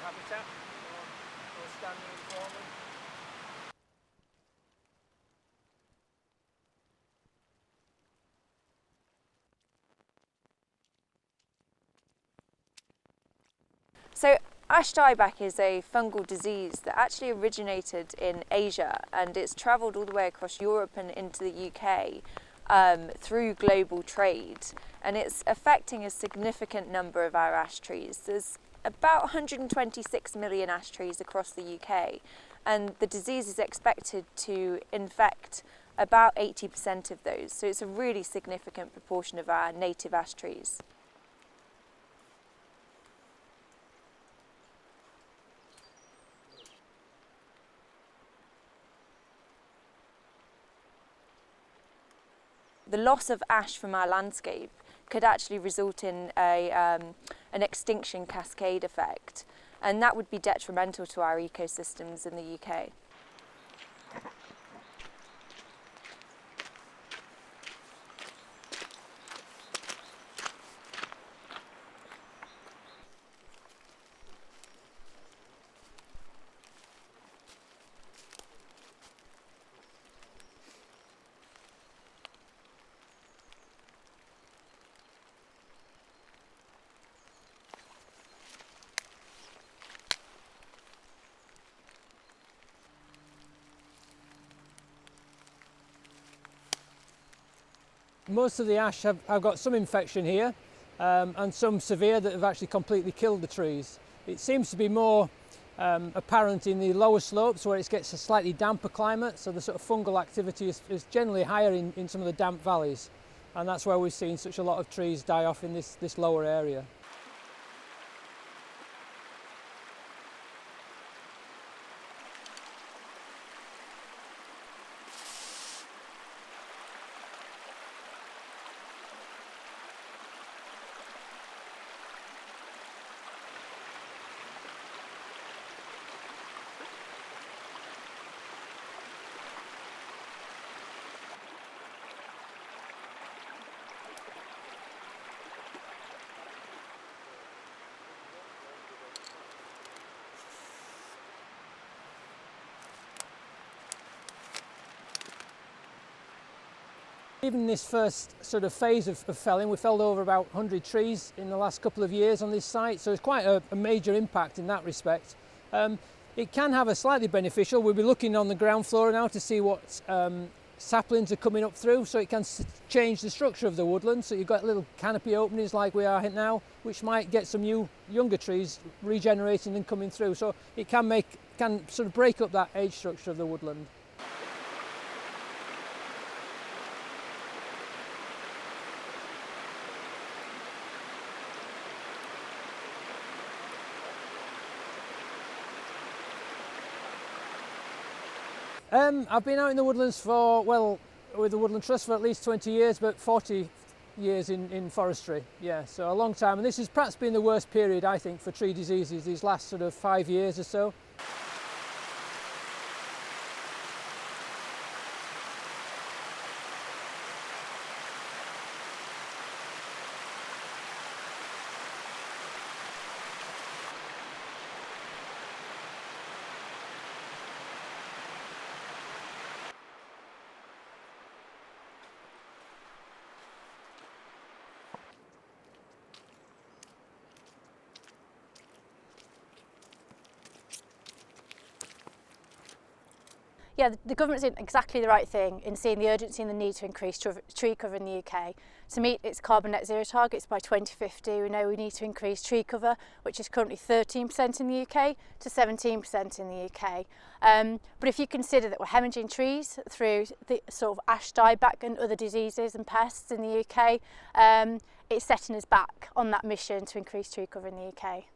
habitat or standing informally. So ash dieback is a fungal disease that actually originated in Asia, and it's travelled all the way across Europe and into the UK through global trade, and it's affecting a significant number of our ash trees. There's about 126 million ash trees across the UK, and the disease is expected to infect about 80% of those, so it's a really significant proportion of our native ash trees. The loss of ash from our landscape could actually result in an extinction cascade effect, and that would be detrimental to our ecosystems in the UK. Most of the ash have got some infection here and some severe that have actually completely killed the trees. It seems to be more apparent in the lower slopes where it gets a slightly damper climate, so the sort of fungal activity is generally higher in some of the damp valleys, and that's where we've seen such a lot of trees die off in this lower area. Even this first sort of phase of felling, we felled over about 100 trees in the last couple of years on this site, so it's quite a major impact in that respect. It can have a slightly beneficial. We'll be looking on the ground floor now to see what saplings are coming up through, so it can change the structure of the woodland. So you've got little canopy openings like we are now, which might get some younger trees regenerating and coming through. So it can sort of break up that age structure of the woodland. I've been out in the woodlands with the Woodland Trust for at least 20 years, but 40 years in forestry, yeah, so a long time. And this has perhaps been the worst period, I think, for tree diseases, these last sort of 5 years or so. Yeah, the government's doing exactly the right thing in seeing the urgency and the need to increase tree cover in the UK. To meet its carbon net zero targets by 2050, we know we need to increase tree cover, which is currently 13% in the UK, to 17% in the UK. But if you consider that we're hemorrhaging trees through the sort of ash dieback and other diseases and pests in the UK, it's setting us back on that mission to increase tree cover in the UK.